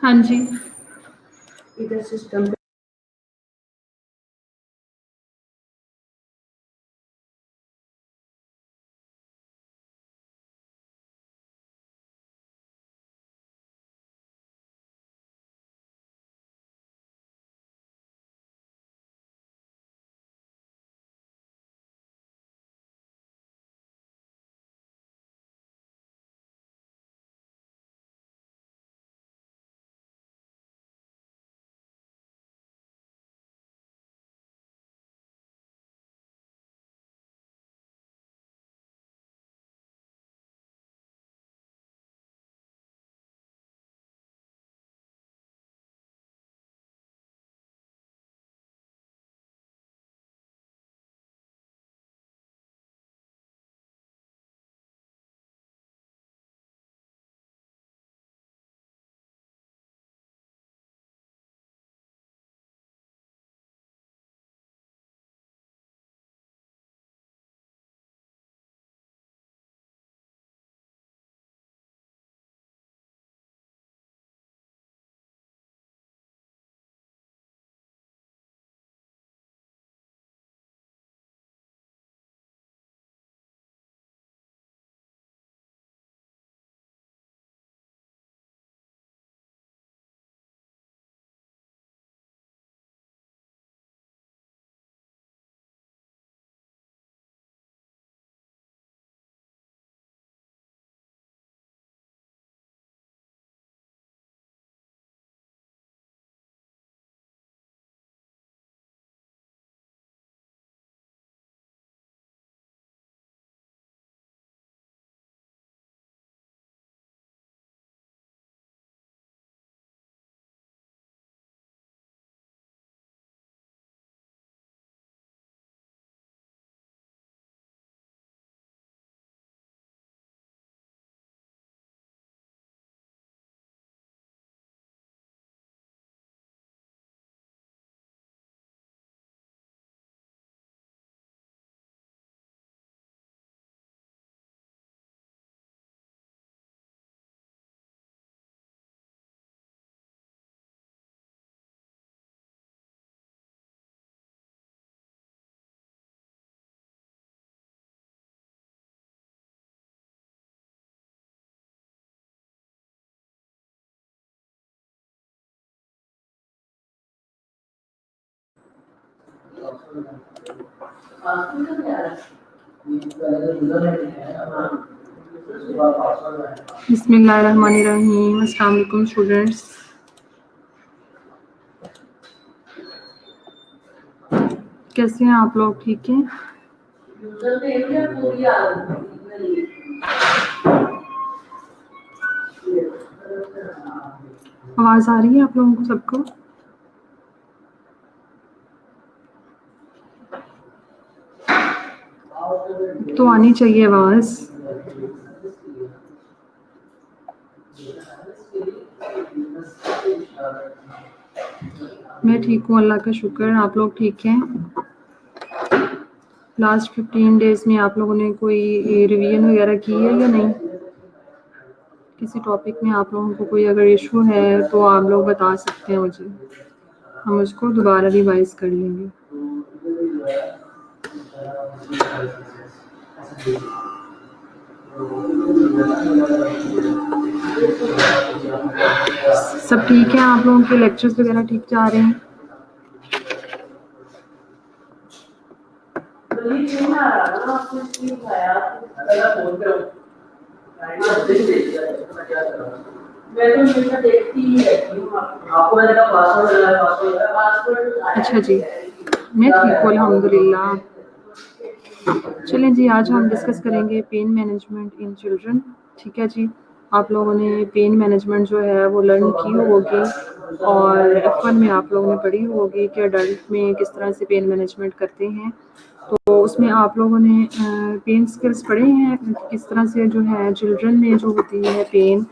ہاں جی ادھر سسٹم بسم اللہ الرحمن الرحیم. السلام علیکم اسٹوڈینٹس. کیسے ہیں آپ لوگ؟ ٹھیک ہیں؟ آواز آ رہی ہے آپ لوگوں کو سب کو؟ تو آنی چاہیے آواز. میں ٹھیک ہوں، اللہ کا شکر. آپ لوگ ٹھیک ہیں؟ لاسٹ 15 ڈیز میں آپ لوگوں نے کوئی ریویژن وغیرہ کی ہے یا نہیں؟ کسی ٹاپک میں آپ لوگوں کو کوئی اگر ایشو ہے تو آپ لوگ بتا سکتے ہیں مجھے، ہم اس کو دوبارہ ریوائز کر لیں گے. سب ٹھیک ہیں؟ آپ لوگوں کے لیکچرز وغیرہ ٹھیک جا رہے ہیں؟ اچھا جی، میں ٹھیک ہوں الحمد للہ. چلیں جی، آج ہم ڈسکس کریں گے پین مینجمنٹ ان چلڈرن. ٹھیک ہے جی. آپ لوگوں نے پین مینجمنٹ جو ہے وہ لرن کی ہوگی، اور F1 میں آپ لوگوں نے پڑھی ہوگی کہ اڈلٹ میں کس طرح سے پین مینجمنٹ کرتے ہیں. تو اس میں آپ لوگوں نے پین اسکلس پڑھے ہیں، کس طرح سے جو ہے چلڈرن میں جو ہوتی ہے پین،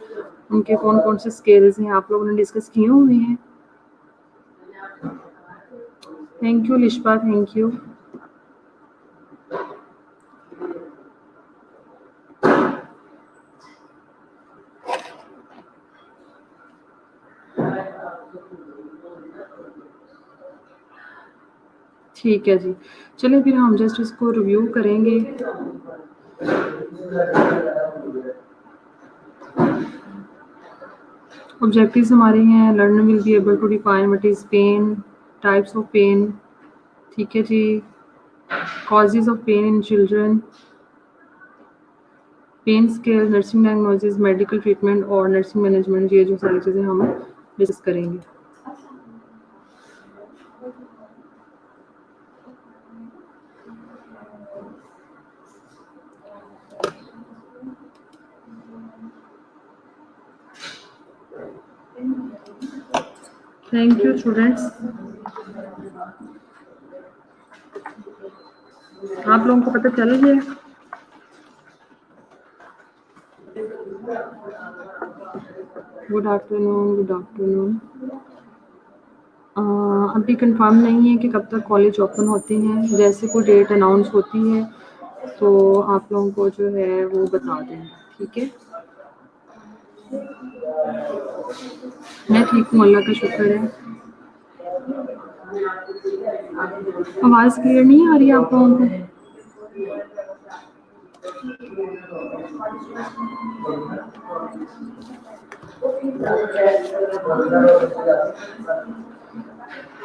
ان کے کون کون سے اسکلز ہیں آپ لوگوں نے ڈسکس کیے ہوئے ہیں. تھینک یو لشپا، تھینک یو. ٹھیک ہے جی، چلیں پھر ہم جسٹ اس کو ریویو کریں گے. آبجیکٹیوز ہمارے ہیں learner will be able to define what is pain, types of pain, ٹھیک ہے جی, causes of pain in children, pain scale, nursing diagnosis, medical treatment اور نرسنگ مینجمنٹ. یہ جو ساری چیزیں ہم ڈسکس کریں گے. Thank you students. آپ لوگوں کو پتہ چل گیا؟ Good afternoon. Good afternoon. ابھی کنفرم نہیں ہے کہ کب تک کالج اوپن ہوتے ہیں. جیسے کوئی ڈیٹ اناؤنس ہوتی ہے تو آپ لوگوں کو جو ہے وہ بتا دیں گے. ٹھیک ہے, میں ٹھیک ہوں, اللہ کا شکر ہے. آواز کلیئر نہیں آ رہی ہے آپ لوگوں کو؟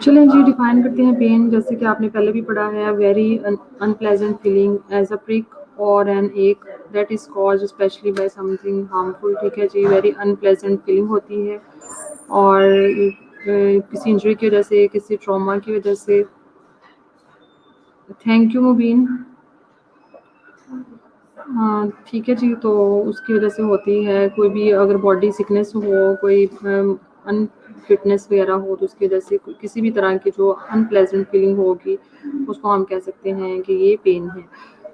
چلیں جی, ڈیفائن کرتے ہیں پین. جیسے کہ آپ نے پہلے بھی پڑھا ہے, very unpleasant feeling as a prick or an ache that is caused especially by something harmful. ٹھیک ہے جی, ویری انپلیزنٹ فیلنگ ہوتی ہے اور کسی انجری کی وجہ سے, کسی ٹراما کی وجہ سے. تھینک یو مبین. ہاں ٹھیک ہے جی, تو اس کی وجہ سے ہوتی ہے. کوئی بھی اگر باڈی سکنس ہو, کوئی ان فٹنس وغیرہ ہو, تو اس کی وجہ سے کسی بھی طرح کی جو ان پلیزنٹ فیلنگ ہوگی اس کو ہم کہہ سکتے ہیں کہ یہ پین ہے.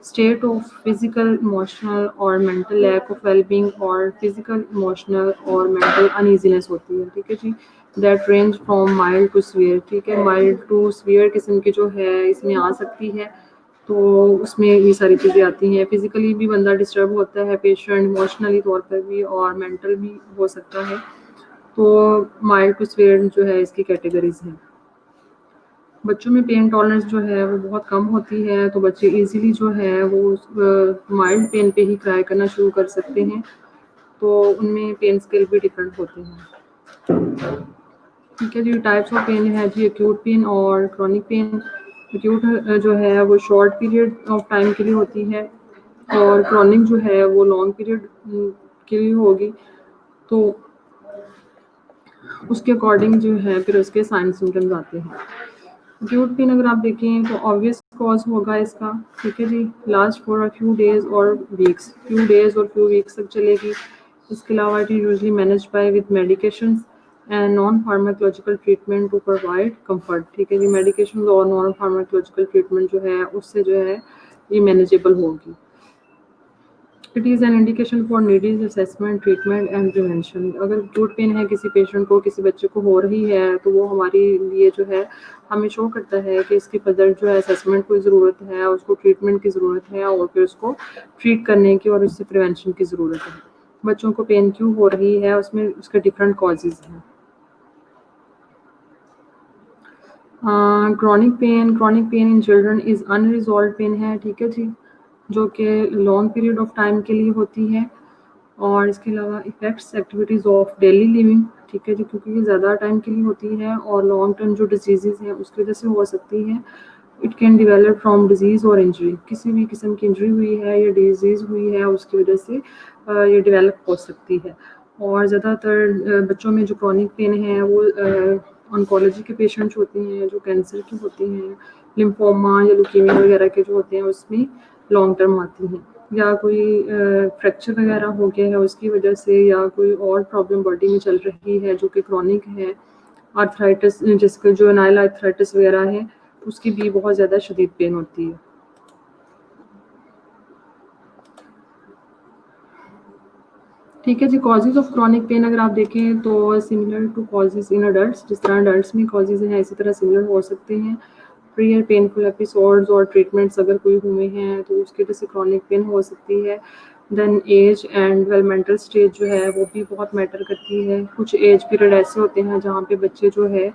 اسٹیٹ آف فزیکل, ایموشنل اور mental lack of well being اور فزیکل, ایموشنل اور مینٹل انیزینس ہوتی ہے. ٹھیک ہے جی, that range from mild to severe. ٹھیک ہے, مائلڈ ٹو سویئر قسم کی جو ہے اس میں آ سکتی ہے. تو اس میں یہ ساری چیزیں آتی ہیں. فزیکلی بھی بندہ ڈسٹرب ہوتا ہے پیشنٹ, ایموشنلی طور پر بھی, اور مینٹل بھی ہو سکتا ہے. تو مائلڈ ٹو سویئر جو ہے اس کی کیٹیگریز ہیں. بچوں میں پین ٹالرنس جو ہے وہ بہت کم ہوتی ہے, تو بچے ایزیلی جو ہے وہ مائلڈ پین پہ ہی ٹرائی کرنا شروع کر سکتے ہیں. تو ان میں پین اسکیل بھی ڈفرینٹ ہوتے ہیں. ٹھیک ہے جی, ٹائپس آف پین ہے جی, ایکیوٹ پین اور کرونک پین. ایکیوٹ جو ہے وہ شارٹ پیریڈ آف ٹائم کے لیے ہوتی ہے, اور کرونک جو ہے وہ لانگ پیریڈ کے لیے ہوگی. تو اس کے اکارڈنگ جو ہے پھر اس کے سائن سمٹمز آتے ہیں. ایکیوٹ پین اگر آپ دیکھیں تو آبویس کاز ہوگا اس کا. ٹھیک ہے جی, last for few days or weeks, few days or few weeks تک چلے گی. اس کے علاوہ it is usually manage by with medications and non pharmacological treatment to provide comfort. ٹھیک ہے جی, میڈیکیشن اور نان فارماکولوجیکل ٹریٹمنٹ جو ہے اس سے جو ہے یہ مینیجیبل ہوگی. It is an indication for needing assessment, treatment and prevention. اگر ایکیوٹ پین ہے کسی پیشنٹ کو, کسی بچے کو ہو رہی ہے, تو وہ ہمارے لیے جو ہے ہمیں شو کرتا ہے کہ اس کی فردر جو ہے اسیسمنٹ کی ضرورت ہے, اس کو ٹریٹمنٹ کی ضرورت ہے, اور پھر اس کو ٹریٹ کرنے کی اور اس سے پریونشن کی ضرورت ہے. بچوں کو پین کیوں ہو رہی ہے, اس میں اس کے ڈفرینٹ کازز ہیں. Chronic pain, chronic pain in children is unresolved pain ہے. ٹھیک ہے جی, جو کہ لانگ پیریڈ آف ٹائم کے لیے ہوتی ہے. اور اس کے علاوہ affects activities of daily living. ٹھیک ہے جی, کیونکہ یہ زیادہ ٹائم کے لیے ہوتی ہے اور لانگ ٹرم جو ڈیزیزز ہیں اس کی وجہ سے ہو سکتی ہیں. It can develop from disease اور انجری. کسی بھی قسم کی انجری ہوئی ہے یا ڈیزیز ہوئی ہے اس کی وجہ سے یہ ڈیولپ ہو سکتی ہے. اور زیادہ تر بچوں میں جو کرونک پین ہے وہ آنکولوجی کے پیشنٹس ہوتے ہیں, جو کینسر کے ہوتے ہیں, لمفوما یا لیوکیمیا وغیرہ کے جو ہوتے ہیں اس میں لانگ ٹرم آتی ہیں. یا کوئی فریکچر وغیرہ ہو گیا ہے اس کی وجہ سے, یا کوئی اور پرابلم باڈی میں چل رہی ہے جو کہ کرونک ہے, آرتھرائٹس جس کا جو نائل آرتھرائٹس وغیرہ ہے اس کی بھی بہت زیادہ شدید پین ہوتی ہے. ٹھیک ہے جی, کازز آف کرونک پین اگر آپ دیکھیں تو similar to causes in adults. جس طرح اڈلٹس میں کازز ہیں اسی طرح سملر ہو سکتے ہیں. پریئر پینفل ایپیسوڈز اور ٹریٹمنٹس اگر کوئی ہوئے ہیں تو اس کی وجہ سے کرونک پین ہو سکتی ہے. دین ایج اینڈ ڈیولپمنٹل اسٹیج جو ہے وہ بھی بہت میٹر کرتی ہے. کچھ ایج پیریڈ ایسے ہوتے ہیں جہاں پہ بچے جو ہے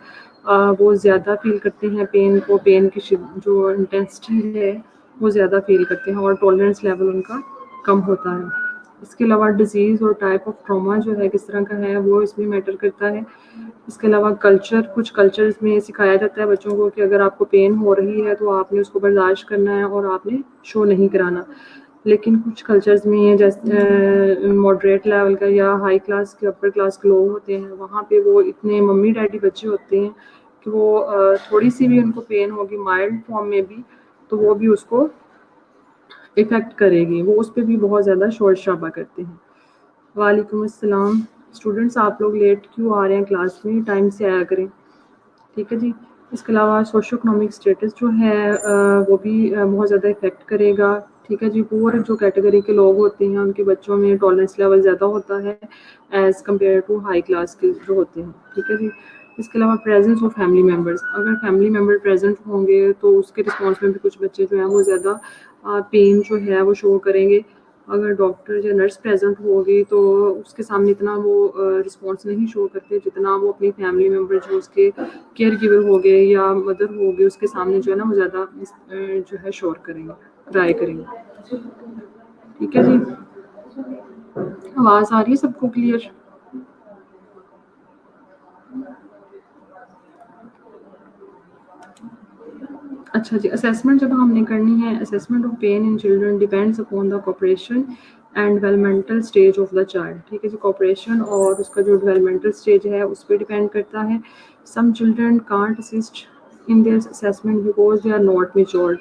وہ زیادہ فیل کرتے ہیں پین کو, پین کی جو انٹینسٹی ہے وہ زیادہ فیل کرتے ہیں اور ٹالرنس لیول ان کا کم ہوتا ہے. اس کے علاوہ ڈیزیز اور ٹائپ آف ٹراما جو ہے کس طرح کا ہے وہ اس میں میٹر کرتا ہے. اس کے علاوہ کلچر, کچھ کلچرز میں سکھایا جاتا ہے بچوں کو کہ اگر آپ کو پین ہو رہی ہے تو آپ نے اس کو برداشت کرنا ہے اور آپ نے شو نہیں کرانا. لیکن کچھ کلچرز میں جیسے ماڈریٹ لیول کا یا ہائی کلاس کے اپر کلاس کے لوگ ہوتے ہیں وہاں پہ وہ اتنے ممی ڈیڈی بچے ہوتے ہیں کہ وہ تھوڑی سی بھی ان کو پین ہوگی مائلڈ فارم میں بھی تو وہ بھی اس کو افیکٹ کرے گی, وہ اس پہ بھی بہت زیادہ شور شرابہ کرتے ہیں. وعلیکم السلام. اسٹوڈینٹس آپ لوگ لیٹ کیوں آ رہے ہیں کلاس میں, ٹائم سے آیا کریں, ٹھیک ہے جی. اس کے علاوہ سوشو اکنامک اسٹیٹس جو ہے وہ بھی بہت زیادہ افیکٹ کرے گا, ٹھیک ہے جی. پور جو کیٹیگری کے لوگ ہوتے ہیں ان کے بچوں میں ٹالرنس لیول زیادہ ہوتا ہے as compare to high class کے جو ہوتے ہیں, ٹھیک ہے جی. اس کے علاوہ پریزنس آف فیملی ممبرس, اگر فیملی ممبر پریزنٹ ہوں گے تو اس کے رسپانس میں بھی کچھ بچے جو ہیں وہ زیادہ پین جو ہے وہ شو کریں گے. اگر ڈاکٹر یا نرس پریزنٹ ہوگی تو اس کے سامنے اتنا وہ رسپانس نہیں شو کرتے جتنا وہ اپنی فیملی ممبر جو اس کے کیئر گیور ہو گئے یا مدر ہو گئے اس کے سامنے جو ہے نا وہ زیادہ جو ہے شور کریں گے, ٹرائی کریں گے, ٹھیک ہے جی. آواز آ رہی ہے سب کو کلیئر؟ اچھا جی. اسیسمنٹ جب ہم نے کرنی ہے, assessment of pain in children depends upon the cooperation and developmental stage of the child, ٹھیک ہے جی. کوپریشن اور اس کا جو ڈیولپمنٹل اسٹیج ہے اس پہ ڈیپینڈ کرتا ہے. Some children can't assist in their assessment because they are not matured,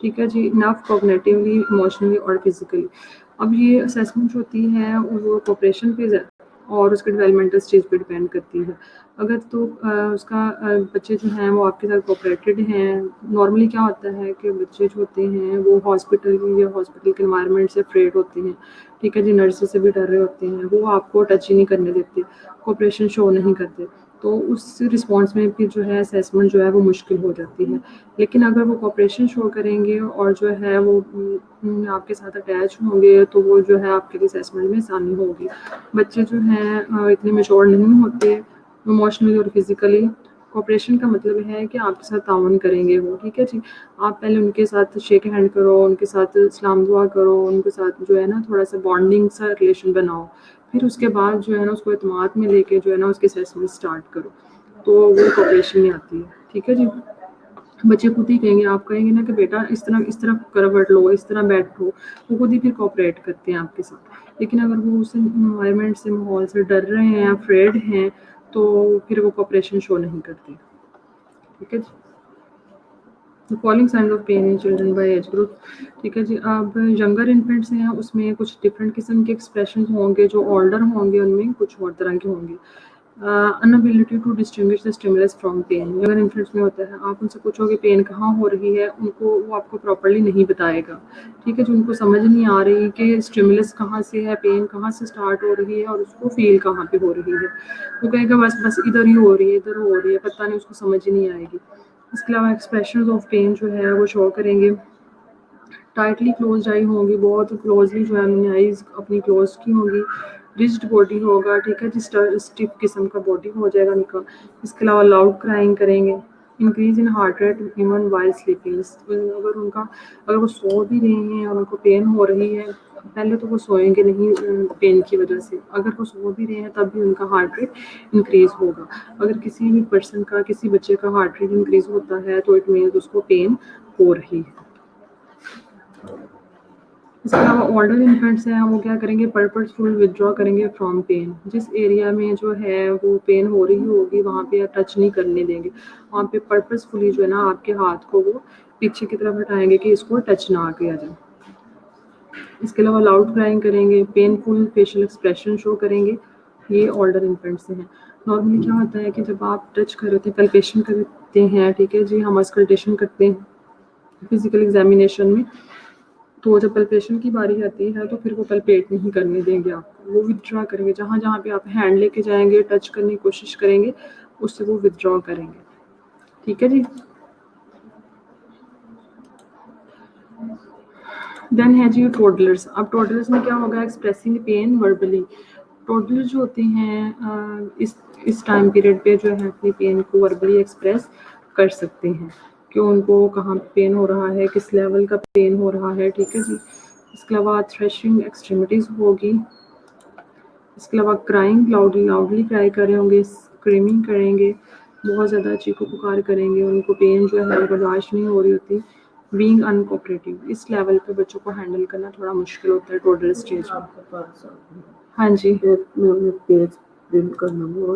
ٹھیک ہے جی, enough cognitively, emotionally اور physically. اب یہ اسیسمنٹ ہوتی ہے وہ کوپریشن پہ اور اس کے ڈیولپمنٹل اسٹیج پہ ڈیپینڈ کرتی ہے. اگر تو اس کا بچے جو ہیں وہ آپ کے ساتھ کوپریٹڈ ہیں, نارملی کیا ہوتا ہے کہ بچے جو ہوتے ہیں وہ ہاسپٹل یا ہاسپٹل کے انوائرمنٹ سے افریڈ ہوتے ہیں, ٹھیک ہے جی, نرسز سے بھی ڈر رہے ہوتے ہیں, وہ آپ کو ٹچ ہی نہیں کرنے دیتے, کوپریشن شو نہیں کرتے, تو اس رسپانس میں پھر جو ہے اسیسمنٹ جو ہے وہ مشکل ہو جاتی ہے. لیکن اگر وہ کوپریشن شو کریں گے اور جو ہے وہ آپ کے ساتھ اٹیچ ہوں گے تو وہ جو ہے آپ کے لیے اسیسمنٹ میں آسانی ہوگی. بچے جو ہیں اتنے میچور نہیں ہوتے ایموشنلی اور فزیکلی. کوپریشن کا مطلب ہے کہ آپ کے ساتھ تعاون کریں گے وہ, ٹھیک ہے جی. آپ پہلے ان کے ساتھ شیک ہینڈ کرو, ان کے ساتھ سلام دعا کرو, ان کے ساتھ جو ہے نا تھوڑا سا بانڈنگ سا ریلیشن بناؤ, پھر اس کے بعد جو ہے نا اس کو اعتماد میں لے کے جو ہے نا اس کے اسیسمنٹ اسٹارٹ کرو, تو وہ کوپریشن میں آتی ہے, ٹھیک ہے جی. بچے خود ہی کہیں گے, آپ کہیں گے نا کہ بیٹا اس طرح کروٹ لو, اس طرح بیٹھو, وہ خود ہی پھر کوپریٹ کرتے ہیں آپ کے ساتھ. لیکن اگر وہ اس انوائرمنٹ سے, ماحول سے ڈر رہے ہیں, افریڈ ہیں, تو پھر وہ کوپریشن شو نہیں کرتے, ٹھیک ہے جی. Following signs of pain in children by age group, ٹھیک ہے جی. اب ینگر انفینٹس ہیں اس میں کچھ ڈفرینٹ قسم کے ایکسپریشن ہوں گے, جو اولڈر ہوں گے ان میں کچھ اور طرح کے ہوں گے. Inability to distinguish the stimulus from pain, younger infants میں ہوتا ہے آپ ان سے پوچھو کہ پین کہاں ہو رہی ہے, ان کو وہ آپ کو پراپرلی نہیں بتائے گا, ٹھیک ہے جو ان کو سمجھ نہیں آ رہی کہ اسٹیمولس کہاں سے ہے, پین کہاں سے اسٹارٹ ہو رہی ہے اور اس کو فیل کہاں پہ ہو رہی ہے. وہ کہے گا بس ادھر ہی ہو رہی ہے, ادھر ہو رہی ہے, پتہ نہیں, اس کو سمجھ ہی نہیں آئے گی. اس کے علاوہ ایکسپریشنز آف پین جو ہے وہ شو کریں گے. ٹائٹلی کلوزڈ آئی ہوں گی, بہت کلوزلی جو ہے انہوں نے آئیز اپنی کلوز کی ہوں گی. رجڈ باڈی ہوگا, ٹھیک ہے جی, اسٹف قسم کا باڈی ہو جائے گا ان کا. اس کے علاوہ لاؤڈ کرائنگ کریں گے. Increase in heart rate even while sleeping, اگر وہ سو بھی رہے ہیں اور ان کو پین ہو رہی ہے, پہلے تو وہ سوئیں گے نہیں پین کی وجہ سے, اگر وہ سو بھی رہے ہیں تب بھی ان کا ہارٹ ریٹ انکریز ہوگا. اگر کسی بھی پرسن کا, کسی بچے کا ہارٹ ریٹ انکریز ہوتا ہے تو اٹ مینس اس کو پین ہو رہی ہے. اس کے علاوہ اولڈر انفینٹس ہیں وہ کیا کریں گے, پرپزفل ودرا کریں گے فرام پین. جس ایریا میں جو ہے وہ پین ہو رہی ہوگی وہاں پہ ٹچ نہیں کرنے دیں گے, وہاں پہ پرپزفلی جو ہے نا آپ کے ہاتھ کو وہ پیچھے کی طرف ہٹائیں گے کہ اس کو ٹچ نہ کیا جائے. اس کے علاوہ لاؤڈ کرائنگ کریں گے, پینفل فیشیل ایکسپریشن شو کریں گے. یہ اولڈر انفینٹس ہیں. نارملی کیا ہوتا ہے کہ جب آپ ٹچ کرتے ہیں, پلپیشن کرتے ہیں, ٹھیک ہے جی, ہم اسکلٹیشن کرتے ہیں فزیکل ایگزامینیشن میں, تو جب پلپیشن کی باری آتی ہے تو پھر وہ پلپیٹ نہیں کرنے دیں گے آپ کو, وہ ودرا کریں گے. جہاں جہاں پہ آپ ہینڈ لے کے جائیں گے, ٹچ کرنے کی کوشش کریں گے, اس سے وہ ودرا کریں گے, ٹھیک ہے جی. دین ہے جی ٹوڈلرس. اب ٹوڈلرس میں کیا ہوگا؟ Expressing pain verbally. ٹوڈلر جو ہوتے ہیں اس ٹائم پیریڈ پہ جو ہے اپنی پین کو وربلی ایکسپریس کر سکتے ہیں کہ ان کو کہاں پین ہو رہا ہے، کس لیول کا پین ہو رہا ہے. ٹھیک ہے جی. اس کے علاوہ تھریشنگ ایکسٹریمٹیز ہوگی. اس کے علاوہ کرائنگ، لاؤڈلی کرائی کر رہے ہوں گے، اسکریمنگ کریں گے، بہت زیادہ چیخو پکار کریں گے. ان کو پین جو ہے برداشت نہیں ہو رہی ہوتی. بینگ ان کوپریٹیو، اس لیول پہ بچوں کو ہینڈل کرنا تھوڑا مشکل ہوتا ہے ٹوڈلر اسٹیج میں. آپ کے پاس ہاں جی. میں پیج پرنٹ کرنا وہ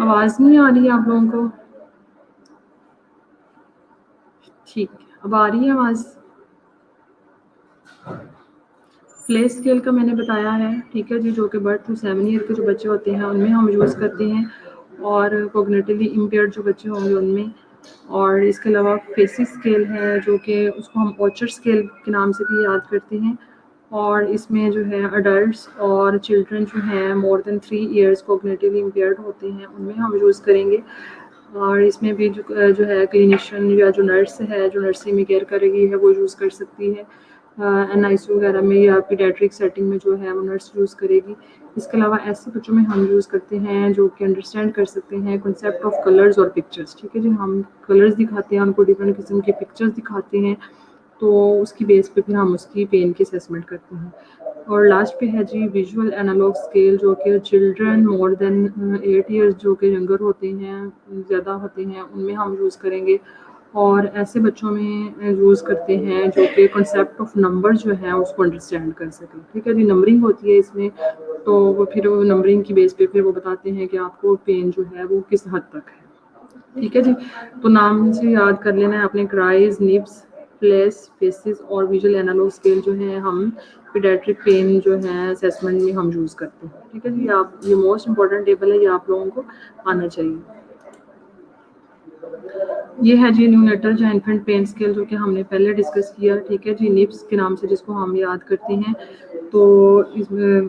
آواز نہیں آ رہی ہے آپ لوگوں کو؟ ٹھیک ہے، اب آ رہی ہے آواز؟ پلے اسکیل کا میں نے بتایا ہے، ٹھیک ہے جی، جو کہ برتھ ٹو 7 ایئر کے جو بچے ہوتے ہیں ان میں ہم یوز کرتے ہیں، اور کوگنیٹیولی امپیئرڈ جو بچے ہوں گے ان میں. اور اس کے علاوہ فیسی اسکیل ہے جو کہ اس کو ہم اوچر اسکیل کے نام سے بھی یاد کرتے ہیں، اور اس میں جو ہے اڈلٹس اور چلڈرن جو ہیں مور دین 3 ایئرس کوگنیٹیولی امپیئرڈ ہوتے ہیں ان میں ہم یوز کریں گے. اور اس میں بھی جو ہے کلینیشین یا جو نرس ہے جو نرسری میں کیئر کرے گی ہے وہ یوز کر سکتی ہے، این آئی سی وغیرہ میں یا پیڈیاٹرک سیٹنگ میں جو ہے وہ نرس یوز کرے گی. اس کے علاوہ ایسے بچوں میں ہم یوز کرتے ہیں جو کہ انڈرسٹینڈ کر سکتے ہیں کنسیپٹ آف کلرز اور پکچرز، ٹھیک ہے جی. ہم کلرز دکھاتے ہیں ان کو، ڈفرینٹ قسم کے پکچرز دکھاتے ہیں، تو اس کی بیس پہ پھر ہم اس کی پین کی اسیسمنٹ کرتے ہیں. اور لاسٹ پہ ہے جی ویژول اینالوگ اسکیل، جو کہ چلڈرن مور دین 8 ایئرس جو کہ ینگر ہوتے ہیں، زیادہ ہوتے ہیں، ان میں ہم یوز کریں گے. اور ایسے بچوں میں یوز کرتے ہیں جو کہ کنسیپٹ آف نمبر جو ہے اس کو انڈرسٹینڈ کر سکیں، ٹھیک ہے جی. نمبرنگ ہوتی ہے اس میں، تو وہ پھر نمبرنگ کی بیس پہ پھر وہ بتاتے ہیں کہ آپ کو پین جو ہے وہ کس حد تک ہے، ٹھیک ہے جی. تو نام سے یاد کر لینا ہے اپنے، کرائز، نبس، پلیس، فیسز اور ویژول اینالوگ اسکیل جو ہیں ہم پیڈیاٹرک پین جو ہے اسیسمنٹ میں ہم یوز کرتے ہیں، ٹھیک ہے جی. آپ یہ موسٹ امپورٹنٹ ٹیبل ہے، یہ آپ لوگوں کو آنا چاہیے. یہ ہے جی نیو نیٹل جو انفنٹ پین اسکیل، جو کہ ہم نے پہلے ڈسکس کیا، ٹھیک ہے جی. نیپس کے نام سے جس کو ہم یاد کرتے ہیں. تو اس میں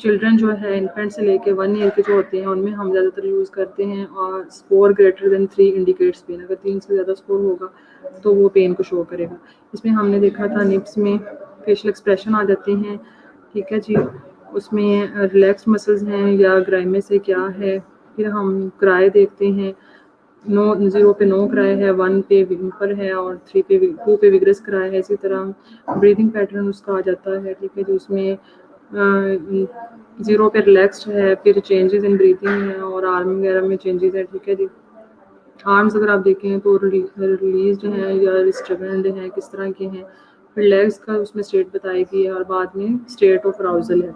چلڈرن جو ہے انفنٹ سے لے کے 1 ایئر کے جو ہوتے ہیں ان میں ہم زیادہ تر یوز کرتے ہیں. اور score greater than 3 indicates pain, اگر 3 سے زیادہ اسکور ہوگا تو وہ پین کو شو کرے گا. اس میں ہم نے دیکھا تھا نیپس میں فیشل ایکسپریشن آ جاتے ہیں، ٹھیک ہے جی. اس میں ریلیکس مسلز ہیں یا گرائمس سے کیا ہے. پھر ہم کرائے دیکھتے ہیں، 0 پہ نو کرائے ہے، 1 پہ ومپر ہے، اور 2 پہ وگرس کرائے ہے. اسی طرح بریدنگ پیٹرن اس کا آ جاتا ہے، ٹھیک ہے جی. اس میں 0 پہ ریلیکسڈ ہے، پھر چینجز ان بریتھنگ ہے، اور آرم وغیرہ میں چینجز ہے، ٹھیک ہے جی. آرمز اگر آپ دیکھیں تو ریلیزڈ ہیں یا ریسٹرینڈ ہیں، کس طرح کے ہیں. پھر لیگس کا اس میں اسٹیٹ بتائی گئی ہے، اور بعد میں اسٹیٹ آف اراؤزل ہے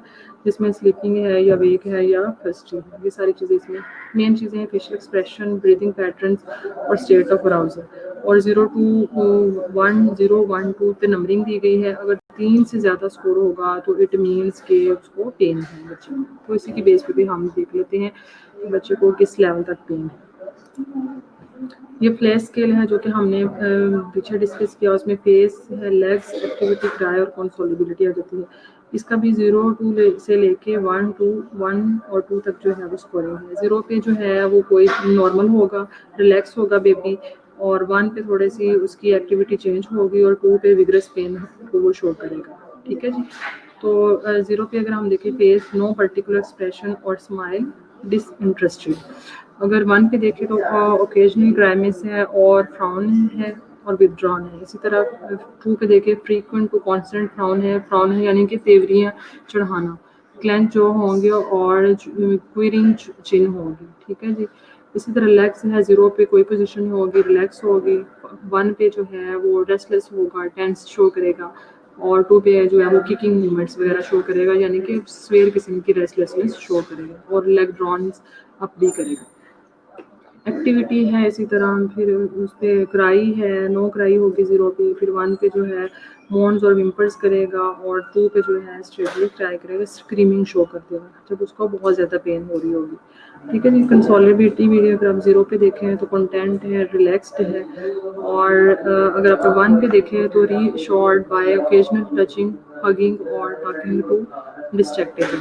جس میں سلیپنگ ہے یا ویک ہے یا فرسٹی ہے. یہ ساری چیزیں اس میں مین چیزیں ہیں، فیشل ایکسپریشن، بریدنگ پیٹرنس اور اسٹیٹ آف اراؤزل. اور 0 to 1 2 پہ نمبرنگ دی گئی ہے. اگر 3 سے زیادہ اسکور ہوگا تو اٹ مینس کہ اس کو پین ہے بچے کو. تو اسی کی بیس پہ بھی ہم دیکھ لیتے ہیں کہ بچے کو کس لیول تک پین ہے. یہ پلے اسکیل ہے جو کہ ہم نے پیچھے ڈسکس کیا، اس میں فیس ہے، لیگس، ایکٹیویٹی، کرائے اور کنسولیبلٹی آ جاتی ہے. اس کا بھی 0 2 سے لے کے 1 اور 2 تک جو ہے وہ اسکورنگ ہے. 0 پہ جو ہے وہ کوئی نارمل ہوگا، ریلیکس ہوگا بیبی، اور 1 پہ تھوڑے سی اس کی ایکٹیویٹی چینج ہوگی، اور 2 پہ وگرس پین کو وہ شو کرے گا، ٹھیک ہے جی. تو 0 پہ اگر ہم دیکھیں فیس، نو پرٹیکولر ایکسپریشن اور اسمائل، ڈس انٹرسٹیڈ. اگر 1 پہ دیکھیں تو اوکیجنل گرائمس ہے اور فراؤن ہے اور ودران ہے. اسی طرح 2 پہ دیکھیں فریکوینٹ ٹو کانسٹنٹ فراؤن ہے، فراؤن ہے یعنی کہ تیوریاں چڑھانا، کلینچ جو ہوں گے اور کوئرنگ چن ہوگی، ٹھیک ہے جی. اسی طرح لیگس ہے، 0 پہ کوئی پوزیشن ہوگی، ریلیکس ہوگی. 1 پہ جو ہے وہ ریسٹلیس ہوگا، ٹینس شو کرے گا. اور 2 پہ جو ہے وہ ککنگ موومنٹس وغیرہ شو کرے گا، یعنی کہ سویر قسم کی ریسٹلیسنس شو کرے گا، اور لیگ ڈرونس اپ بھی کرے گا. ایکٹیویٹی ہے اسی طرح، پھر اس پہ کرائی ہے، نو کرائی ہوگی 0 پہ. پھر 1 پہ جو ہے مونز اور ومپرس کرے گا، اور 2 پہ جو ہے اسٹریٹلی ٹرائی کرے گا، اسکریمنگ شو کر دے گا جب اس کو بہت زیادہ پین ہو رہی ہوگی، ٹھیک ہے جی. کنسولیبلٹی بھی اگر آپ 0 پہ دیکھیں تو کنٹینٹ ہے، ریلیکسڈ ہے. اور اگر آپ 1 پہ دیکھیں تو resort by occasional touching, hugging اور ٹاکنگ ٹو ڈسٹریکٹیبل.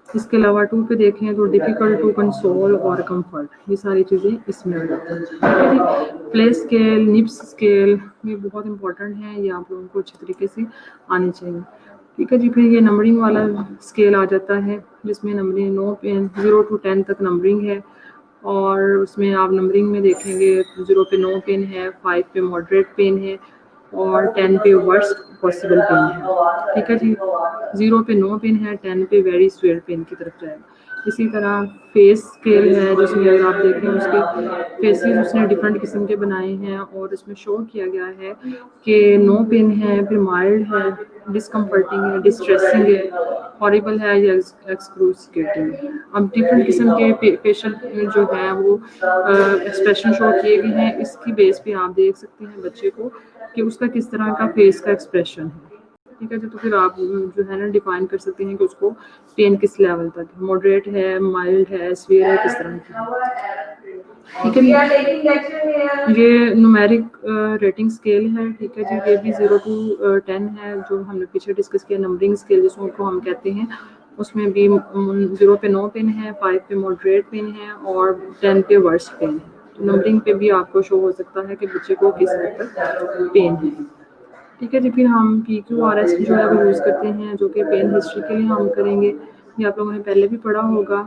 اس کے علاوہ 2 پہ دیکھیں تو ڈیفیکلٹ ٹو کنسول اور کمفرٹ. یہ ساری چیزیں اس میں آ جاتی ہیں، ٹھیک ہے جی. پلے اسکیل، نپس اسکیل یہ بہت امپورٹنٹ ہیں، یہ آپ لوگوں کو اچھی طریقے سے آنی چاہیے، ٹھیک ہے جی. پھر یہ نمبرنگ والا اسکیل آ جاتا ہے جس میں نمبرنگ 0 to 10 تک نمبرنگ ہے. اور اس میں آپ نمبرنگ میں دیکھیں گے 0 پہ نو پین ہے، 5 پہ ماڈریٹ پین ہے، اور 10 پہ ورسٹ پاسبل پین ہے، ٹھیک ہے جی. 0 پہ نو پین ہے، 10 پہ ویری سویئر پین کی طرف جائے گا. اسی طرح فیس اسکیل ہے جس میں اگر آپ دیکھیں اس کے فیسز اس نے ڈفرینٹ قسم کے بنائے ہیں، اور اس میں شو کیا گیا ہے کہ نو پین ہے، پھر مائلڈ ہے، ڈسکمفرٹنگ ہے, ڈسٹریسنگ ہے, ہارریبل ہے یا ایکسکروسیٹنگ ہے. اب ڈفرینٹ قسم کے فیشل جو ہیں وہ ایکسپریشن شو کیے گئے ہیں. اس کی بیس پہ آپ دیکھ سکتے ہیں بچے کو کہ اس کا کس طرح کا فیس کا ایکسپریشن ہے. ٹھیک ہے جی, تو پھر آپ جو ہے نا ڈیفائن کر سکتے ہیں کہ اس کو پین کس لیول تک ہے, ماڈریٹ ہے, مائلڈ ہے, سیویئر ہے, کس طرح کی. ٹھیک ہے جی, یہ نومیرک ریٹنگ اسکیل ہے. ٹھیک ہے جی, یہ بھی 0 to 10 ہے جو ہم نے پیچھے ڈسکس کیا. نمبرنگ اسکیل جس کو ہم کہتے ہیں, اس میں بھی 0 پہ نو پین ہے, 5 پہ ماڈریٹ پین ہے اور 10 پہ ورسٹ پین ہے. نمبرنگ پہ بھی آپ کو شو ہو سکتا ہے کہ بچے کو کس حد تک پین ہے. ٹھیک ہے جی, پھر ہم PQRS جو ہے وہ یوز کرتے ہیں جو کہ پین ہسٹری کے لیے ہم کریں گے. یہ آپ لوگوں نے پہلے بھی پڑھا ہوگا.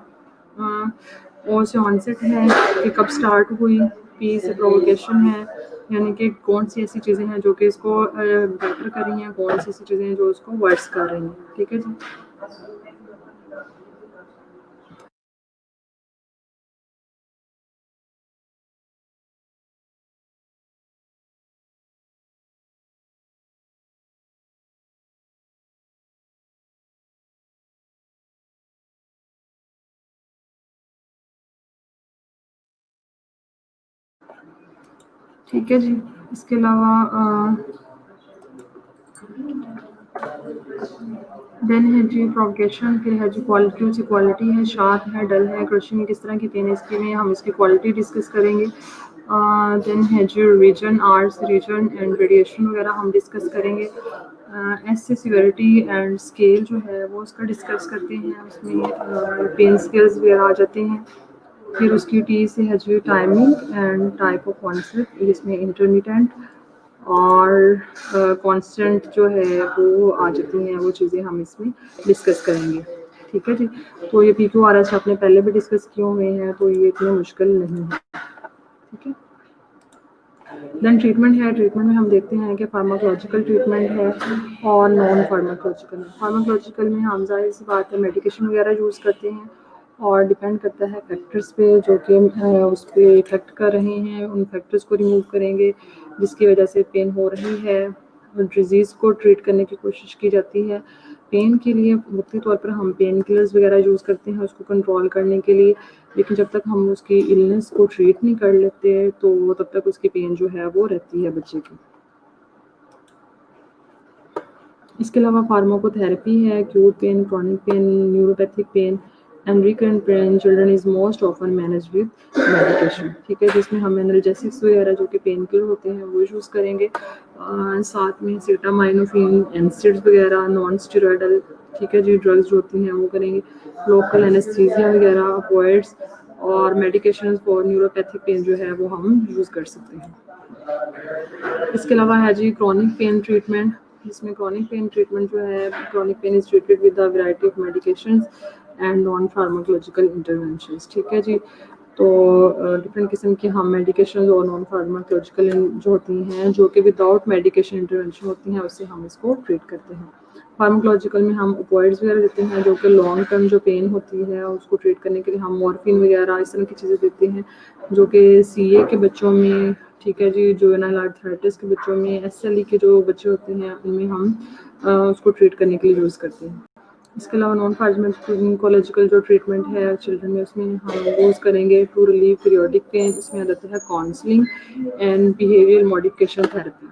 او سے آنسٹ ہے کہ کب سٹارٹ ہوئی, پی سے پرووکیشن ہے یعنی کہ کون سی ایسی چیزیں ہیں جو کہ اس کو بہتر کر رہی ہیں, کون سی ایسی چیزیں ہیں جو اس کو ورس کر رہی ہیں. ٹھیک ہے جی. ٹھیک ہے جی, اس کے علاوہ دین ہے جی پرووکیشن, پھر ہے جی کوالٹی سے کوالٹی ہے, شارپ ہے, ڈل ہے, کرشنگ کس طرح کی پین ہے اس کے میں ہم اس کی کوالٹی ڈسکس کریں گے. دین ہے جی region, arts region and radiation وغیرہ ہم ڈسکس کریں گے. ایس سے سیویرٹی اینڈ اسکیل جو ہے وہ اس کا ڈسکس کرتے ہیں. اس میں پین اسکیلز وغیرہ آ جاتے ہیں. پھر اس کی ٹی سے ہے جی timing and type of concept, جس میں انٹرمیٹنٹ اور کانسٹنٹ جو ہے وہ آ جاتی ہیں. وہ چیزیں ہم اس میں ڈسکس کریں گے. ٹھیک ہے جی, تو یہ PQRS آپ نے پہلے بھی ڈسکس کیے ہوئے ہیں تو یہ اتنے مشکل نہیں ہے. ٹھیک ہے. دین ٹریٹمنٹ ہے. ٹریٹمنٹ میں ہم دیکھتے ہیں کہ فارماکولوجیکل ٹریٹمنٹ ہے اور نان فارماکولوجیکل. فارماکولوجیکل میں ہم ظاہر سی بات ہے میڈیکیشن وغیرہ یوز کرتے ہیں اور ڈپینڈ کرتا ہے فیکٹرز پہ جو کہ اس پہ افیکٹ کر رہے ہیں. ان فیکٹرز کو ریموو کریں گے جس کی وجہ سے پین ہو رہی ہے. ڈیزیز کو ٹریٹ کرنے کی کوشش کی جاتی ہے. پین کے لیے مختلف طور پر ہم پین کلرز وغیرہ یوز کرتے ہیں اس کو کنٹرول کرنے کے لیے, لیکن جب تک ہم اس کی النس کو ٹریٹ نہیں کر لیتے تو تب تک اس کی پین جو ہے وہ رہتی ہے بچے کی. اس کے علاوہ فارماکو تھراپی ہے, acute pain, chronic pain, neuropathic pain and recurrent pain children is most often managed with medication. ٹھیک ہے, جس میں ہم انرجیسکس وغیرہ جو کہ پین کلر ہوتے ہیں وہ یوز کریں گے. ساتھ میں سیٹامائنوفین, اینسٹڈز وغیرہ, نان اسٹیرائڈل ٹھیک ہے جی ڈرگز جو ہوتی ہیں وہ کریں گے. لوکل انیستھیزیا وغیرہ, اپوائڈس اور میڈیکیشن فار نیوروپیتھک پین جو ہے وہ ہم یوز کر سکتے ہیں. اس کے علاوہ ہے جی کرونک پین ٹریٹمنٹ, جس میں کرونک پین ٹریٹمنٹ جو ہے chronic pain is treated with variety of medications and non pharmacological interventions. ٹھیک ہے جی, تو ڈفرینٹ قسم کی ہم میڈیکیشنز اور نان فارماکولوجیکل جو ہوتی ہیں جو کہ وداؤٹ میڈیکیشن انٹرونشن ہوتی ہیں اس سے ہم اس کو ٹریٹ کرتے ہیں. فارماکولوجیکل میں ہم اوپوائڈز وغیرہ دیتے ہیں جو کہ لانگ ٹرم جو پین ہوتی ہے اس کو ٹریٹ کرنے کے لیے ہم مورفین وغیرہ اس طرح کی چیزیں دیتے ہیں جو کہ CA کے بچوں میں, ٹھیک ہے جی, جوونائل آرتھرائٹس کے بچوں میں, SLE کے جو بچے ہوتے ہیں ان میں ہم اس کو ٹریٹ کرنے کے لیے یوز کرتے ہیں. اس کے علاوہ نان فارماکولوجیکل جو ٹریٹمنٹ ہے چلڈرن میں اس میں ہم یوز کریں گے ٹو ریلیو پیریوڈک پین. اس میں آتا ہے counselling and behaviour modification therapy.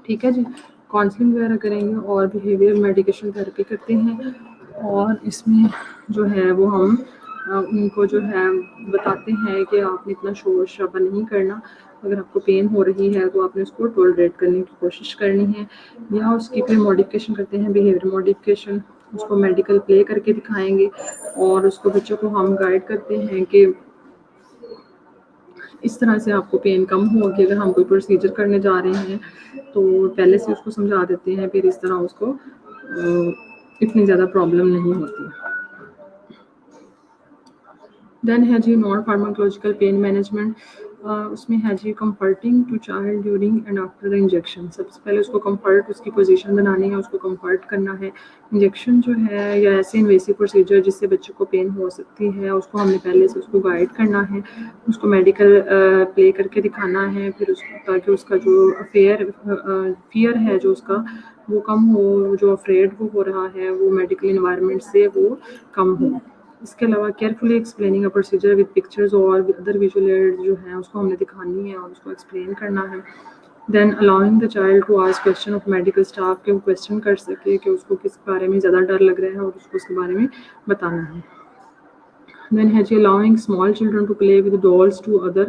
ٹھیک ہے جی, کاؤنسلنگ وغیرہ کریں گے اور بیہیویئر میڈیکیشن تھراپی کرتے ہیں. اور اس میں جو ہے وہ ہم ان کو جو ہے بتاتے ہیں کہ آپ نے اتنا شور شرابہ نہیں کرنا. اگر آپ کو پین ہو رہی ہے تو آپ نے اس کو ٹولریٹ کرنے کی کوشش کرنی ہے, یا اس کی پھر موڈیفکیشن کرتے ہیں بیہیویئر موڈیفکیشن. اس کو میڈیکل پلے کر کے دکھائیں گے اور اس کو بچوں کو ہم گائڈ کرتے ہیں کہ اس طرح سے آپ کو پین کم ہوگی. اگر ہم کوئی پروسیجر کرنے جا رہے ہیں تو پہلے سے اس کو سمجھا دیتے ہیں, پھر اس طرح اس کو اتنی زیادہ پرابلم نہیں ہوتی. دین ہے جی نان فارماکولوجیکل پین مینجمنٹ. اس میں ہے جی comforting to child during and after the injection. سب سے پہلے اس کو کمفرٹ اس کی پوزیشن بنانی ہے, اس کو کمفرٹ کرنا ہے. انجیکشن جو ہے یا ایسے انویسو پروسیجر جس سے بچے کو پین ہو سکتی ہے, اس کو ہم نے پہلے سے اس کو گائڈ کرنا ہے, اس کو میڈیکل پلے کر کے دکھانا ہے, پھر اس تاکہ اس کا جو فیئر ہے جو اس کا وہ کم ہو, جو افریڈ وہ ہو رہا ہے وہ میڈیکل انوائرمنٹ سے وہ کم ہو. اس کے علاوہ carefully explaining a procedure with pictures اور ادر ویژول ایڈ جو ہیں اس کو ہم نے دکھانی ہے اور اس کو ایکسپلین کرنا ہے. Then allowing the child to ask question of medical staff, کہ وہ کویسچن کر سکے کہ اس کو کس بارے میں زیادہ ڈر لگ رہا ہے اور اس کو اس کے بارے میں بتانا ہے. دین ہے جی allowing small children to play with dolls to other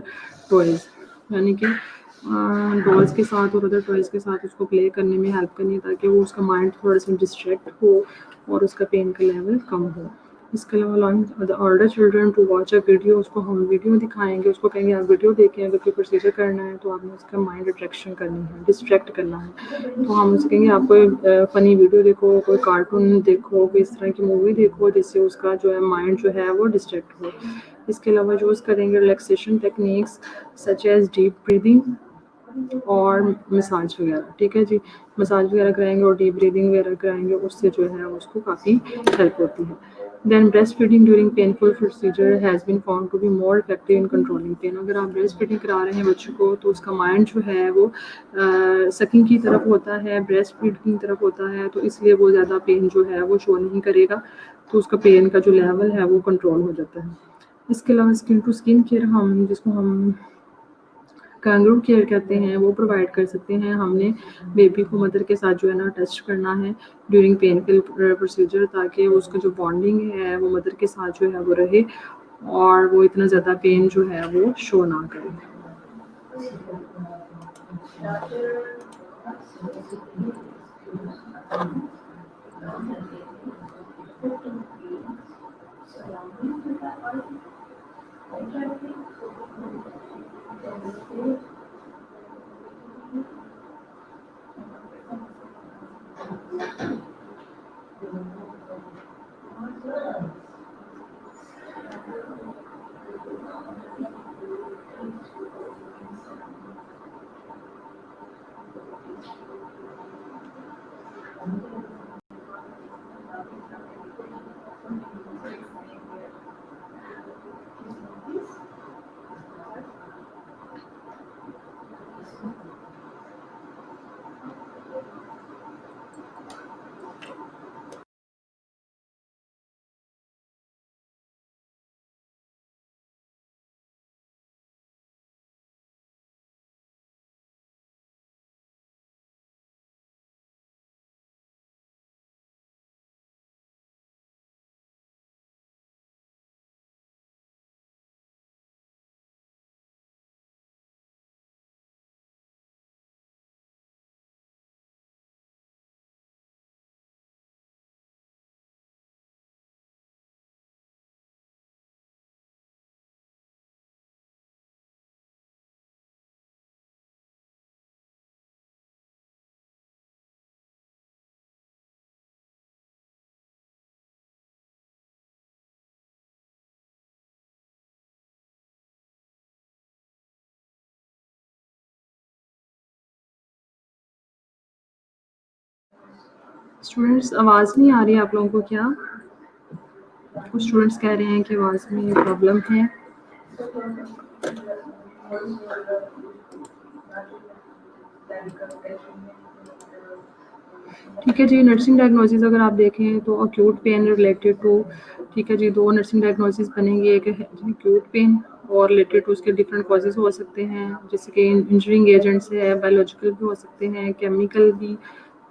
toys, یعنی کہ ڈالس کے ساتھ اور ادر ٹوائز کے ساتھ اس کو پلے کرنے میں ہیلپ کرنی ہے تاکہ وہ اس کا مائنڈ تھوڑا سا ڈسٹریکٹ ہو اور اس کا پین کا لیول کم ہو. اس کے علاوہ allowing the older children to watch a video, اس کو ہم ویڈیو دکھائیں گے, اس کو کہیں گے آپ ویڈیو دیکھیں, اگر کوئی پروسیجر کرنا ہے تو آپ نے اس کا مائنڈ اٹریکشن کرنی ہے, ڈسٹریکٹ کرنا ہے. تو ہم اسے کہیں گے آپ کوئی فنی ویڈیو دیکھو, کوئی کارٹون دیکھو, کوئی اس طرح کی مووی دیکھو جس سے اس کا جو ہے مائنڈ جو ہے وہ ڈسٹریکٹ ہو. اس کے علاوہ جو کریں گے relaxation techniques such as deep breathing اور مساج وغیرہ. ٹھیک ہے جی, مساج وغیرہ کرائیں گے اور ڈیپ بریدنگ وغیرہ کرائیں گے, اس سے جو ہے اس کو کافی ہیلپ ہوتی ہے. Then breast feeding during painful procedure has been found to be more effective in controlling pain. اگر آپ بریسٹ فیڈنگ کرا رہے ہیں بچوں کو تو اس کا مائنڈ جو ہے وہ سکنگ کی طرف ہوتا ہے, بریسٹ فیڈ کی طرف ہوتا ہے, تو اس لیے وہ زیادہ پین جو ہے وہ شو نہیں کرے گا, تو اس کا پین کا جو لیول ہے وہ کنٹرول ہو جاتا ہے. اس کے علاوہ اسکن ٹو اسکن کیئر ہم جس کو ہم کینگرو کیئر کہتے ہیں وہ پرووائڈ کر سکتے ہیں. ہم نے بیبی کو مدر کے ساتھ جو ہے نا ٹچ کرنا ہے ڈیورنگ پینفل پروسیجر, تاکہ اس کا جو بانڈنگ ہے وہ مدر کے ساتھ جو ہے وہ رہے اور وہ اتنا زیادہ پین جو ہے وہ شو نہ کرے. اسٹوڈینٹس آواز نہیں آ رہی ہے آپ لوگوں کو کیا؟ کچھ اسٹوڈینٹس کہہ رہے ہیں کہ آواز میں پرابلم ہے. ٹھیک ہے جی, نرسنگ ڈائگنوسز اگر آپ دیکھیں تو اکیوٹ پین ریلیٹڈ ٹو, ٹھیک ہے جی, 2 نرسنگ ڈائگنوسز بنیں گے, ایک ہے اکیوٹ پین اور ریلیٹڈ ٹو اس کے ڈفرینٹ کازز ہو سکتے ہیں, جیسے کہ انجرنگ ایجنٹس ہے, بایولوجیکل بھی ہو سکتے ہیں, کیمیکل بھی,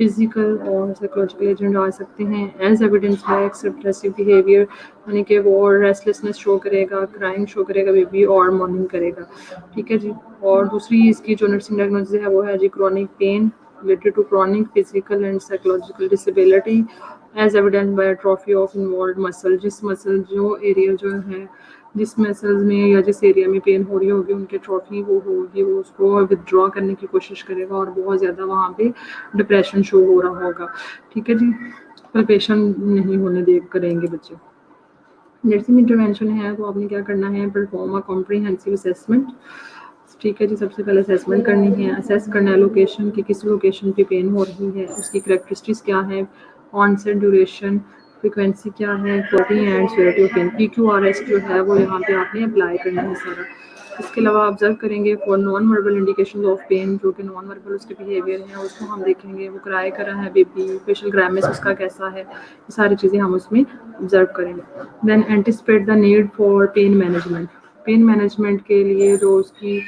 فزیکل اور سائیکولوجیکل ایجنٹ آ سکتے ہیں. ایز ایویڈنس ہے ایکسپریسو بیہیویئر, یعنی کہ وہ ریسٹلیسنس شو کرے گا, کرائنگ شو کرے گا بیبی اور مارننگ کرے گا. ٹھیک ہے جی, اور دوسری اس کی جو نرسنگ ڈائگنوسز ہے وہ ہے جی chronic pain related to chronic physical and psychological disability as evidenced by atrophy of involved muscle. جس مسل جو ایریا جو ہے جس مسلز میں یا جس ایریا میں پین ہو رہی ہوگی ان کی ٹروفی وہ ہوگی, وہ اس کو ودرا کرنے کی کوشش کرے گا اور بہت زیادہ وہاں پہ ڈپریشن شو ہو رہا ہوگا. ٹھیک ہے جی, پلپیشن نہیں ہونے دے کریں گے بچے. نرسنگ انٹروینشن ہے تو آپ نے کیا کرنا ہے, پرفارم اے کمپریہنسو اسیسمنٹ ٹھیک ہے جی. سب سے پہلے اسیسمنٹ کرنی ہے. اسیس کرنا ہے لوکیشن کی کس لوکیشن پہ پین ہو رہی ہے, اس کی کریکٹرسٹکس کیا ہے, آن سیٹ ڈیوریشن, فریکوینسی کیا ہے, quality and severity of pain. P Q R S جو ہے وہ یہاں پہ آپ نے اپلائی کرنا ہے سارا. اس کے علاوہ آبزرو کریں گے for non verbal indication of pain, جو کہ نان وربل اس کے بیہیویئر ہیں اس کو ہم دیکھیں گے. وہ کرائے کر رہا ہے بیبی, فیشل گرامس اس کا کیسا ہے, یہ ساری چیزیں ہم اس میں آبزرو کریں گے. Then anticipate the need for pain management. Pain management کے لیے جو اس کی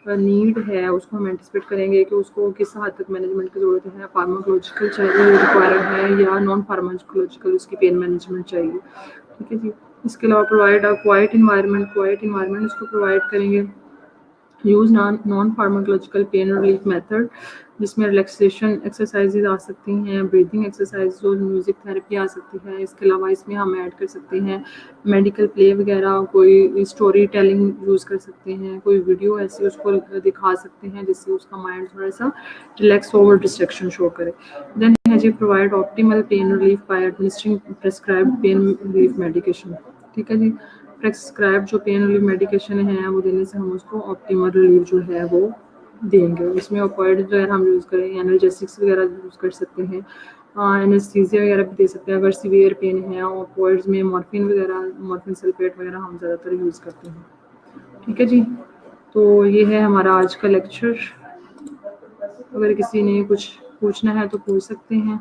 نیڈ ہے اس کو ہم اینٹیسپیٹ کریں گے کہ اس کو کس حد تک مینجمنٹ کی ضرورت ہے. فارماکولوجیکل چاہیے ریکوائرڈ ہے یا نان فارماکولوجیکل اس کی پین مینجمنٹ چاہیے. ٹھیک ہے جی. اس کے علاوہ provide quiet environment. Quiet environment اس کو پرووائڈ کریں گے. Use non pharmacological pain relief method, جس میں ریلیکسیشن ایکسرسائزز آ سکتی ہیں, بریتھنگ ایکسرسائز اور میوزک تھراپی آ سکتی ہے. اس کے علاوہ اس میں ہم ایڈ کر سکتے ہیں میڈیکل پلے وغیرہ, کوئی اسٹوری ٹیلنگ یوز کر سکتے ہیں, کوئی ویڈیو ایسی اس کو دکھا سکتے ہیں جس سے اس کا مائنڈ تھوڑا سا ریلیکس ہو اور ڈسٹریکشن شو کرے. دین ہے جی provide optimal pain relief by administering prescribed pain relief medication. ٹھیک ہے جی. پرسکرائب جو پین ریلیف میڈیکیشن ہے وہ دینے سے ہم اس کو آپٹیمل ریلیف جو ہے وہ دیں گے. اس میں اوپائڈ جو ہے ہم یوز کریں گے, انرجیسکس وغیرہ یوز کر سکتے ہیں, انیستھیزیا وغیرہ بھی دے سکتے ہیں اگر سیویئر پین ہے. اوپائڈز میں مورفین وغیرہ, مورفین سلفیٹ وغیرہ ہم زیادہ تر یوز کرتے ہیں. ٹھیک ہے جی. تو یہ ہے ہمارا آج کا لیکچر. اگر کسی نے کچھ پوچھنا ہے تو پوچھ سکتے ہیں.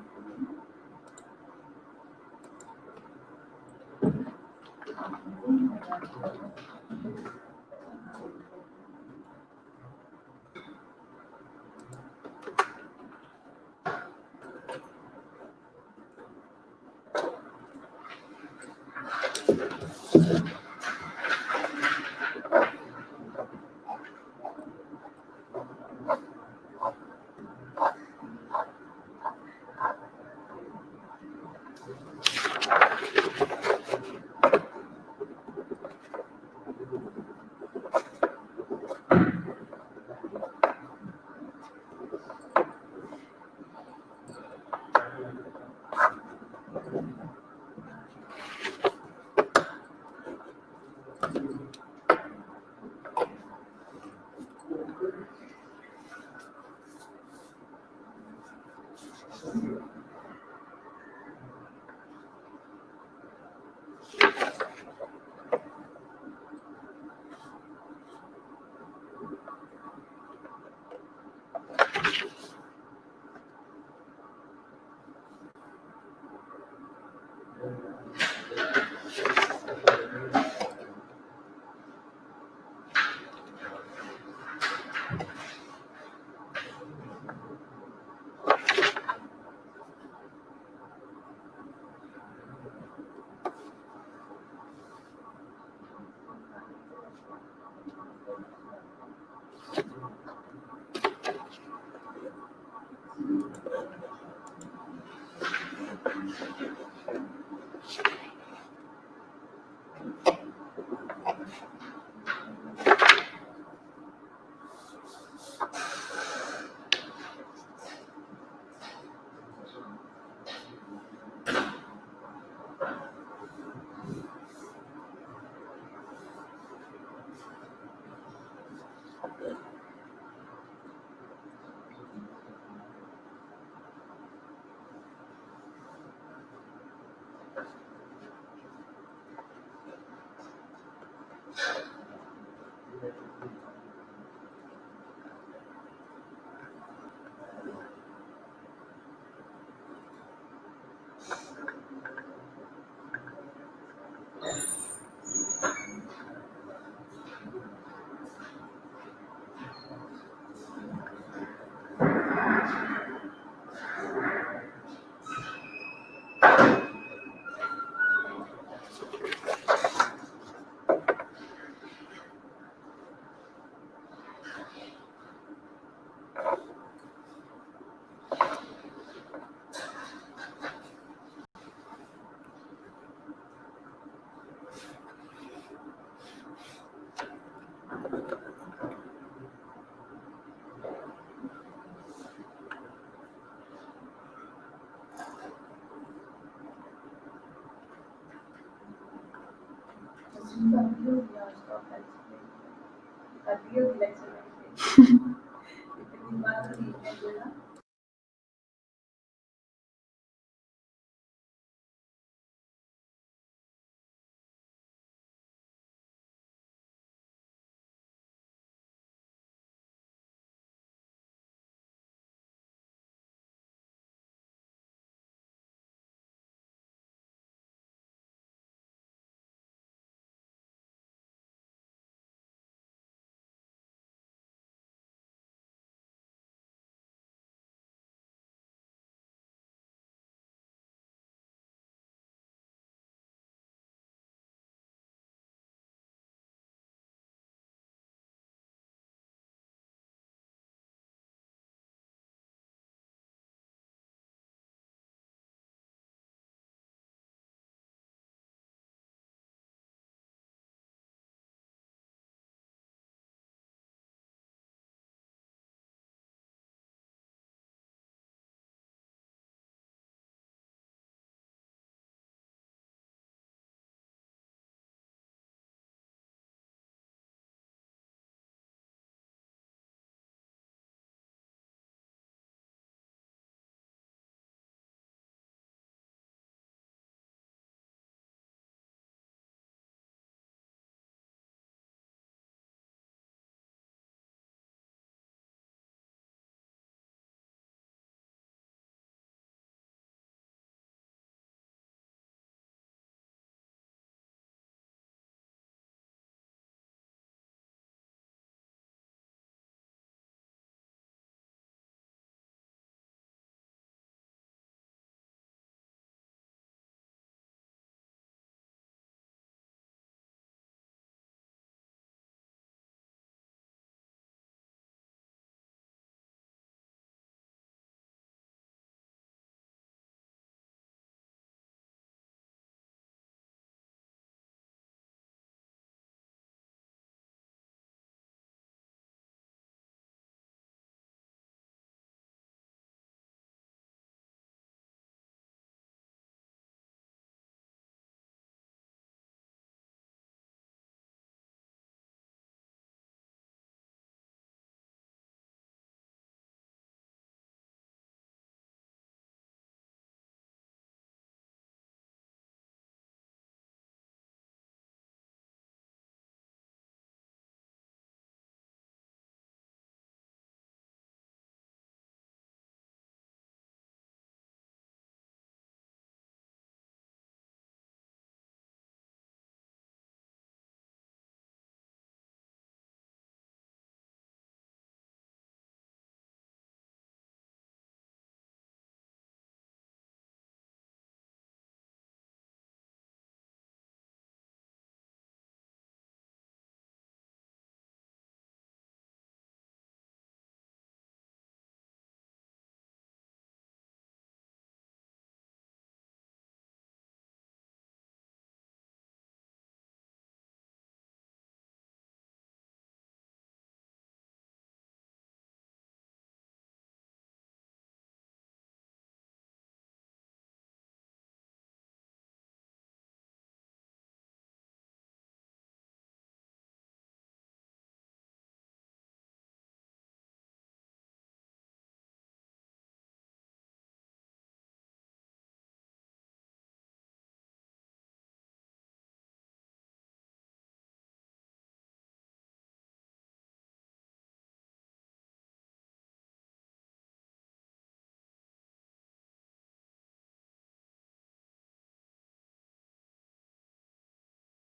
Abiliyor ya, işte o felsefe. Abiliyor bile